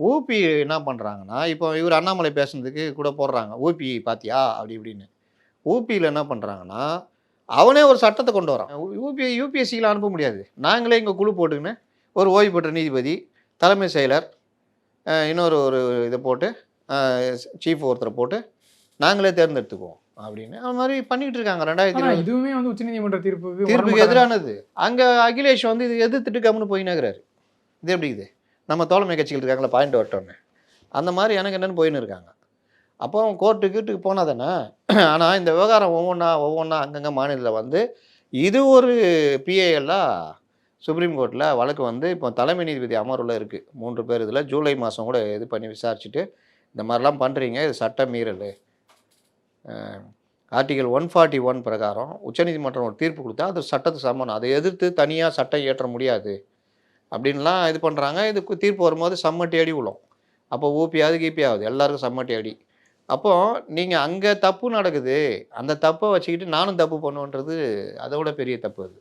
UP என்ன பண்ணுறாங்கன்னா, இப்போ இவர் அண்ணாமலை பேசுனதுக்கு கூட போடுறாங்க. ஊபி பார்த்தியா? அப்படி இப்படின்னு. ஊபியில என்ன பண்ணுறாங்கன்னா, அவனே ஒரு சட்டத்த கொண்டு வரான். யுபிஎஸ்சில அனுப்ப முடியாது. நாங்களே இங்க குழு போட்டுக்கின்னு, ஒரு ஓய்வு பெற்ற நீதிபதி, தலைமை செயலர், இன்னொரு ஒரு இத போட்டு, அ சீஃப் ஒருத்தர போட்டு, நாங்களே தேர்ந்தெடுத்துக்குவோம். அப்படின்னு அது மாரி பண்ணிட்டு இருக்காங்க. ஆனா 2020 இதுவுமே வந்து உச்சநீதிமன்ற தீர்ப்புக்கு தீர்ப்புக்கு முரண்பட்டதா எதிரானது. அங்க அகிலேஷ் வந்து இது எதிர்த்துட்டு கம்முனு போயின்னுருக்கிறாரு. இது எப்படி இது? நம்ம தோழமை கட்சிகள் இருக்காங்கல்ல, பாயிண்ட் வரட்டும்னு. அந்த மாரி எனக்கு என்னன்னு போயின்னு இருக்காங்க. அப்போ கோர்ட்டு கீர்ட்டுக்கு போனா தானே. ஆனா இந்த விவகாரம் ஒவ்வொன்னா அங்கங்க மாநிலத்தில வந்து, இது ஒரு பிஏஎல்லா சுப்ரீம் கோர்ட்ல வழக்கு வந்து இப்போ தலைமை நீதிபதி அமர்வுல இருக்கு. 3 பேர் இதில ஜூலை மாசம் கூட இது பண்ணி விசாரிச்சுட்டு, இந்த மாரிலாம் பண்றீங்க. இது சட்ட மீறலு. அ ஆர்டிகிள் 141 பிரகாரம் உச்சநீதிமன்றம் ஒரு தீர்ப்பு குடுத்தா, அது சட்டத்துக்கு சமம். அதை எதிர்த்து தனியா சட்டம் இயற்ற முடியாது. அப்படின்லாம் இது பண்றாங்க. இதுக்கு தீர்ப்பு வரும்போது சம்மட்டி அடி விழும். அப்போ ஊபியாவது, கீபியாவது எல்லாருக்கும் சம்மட்டி அடி. அப்போ நீங்க அங்க தப்பு நடக்குது. அந்த தப்ப வச்சுக்கிட்டு நானும் தப்பு பண்ணுவேன்றது, அத விட பெரிய தப்பு அது.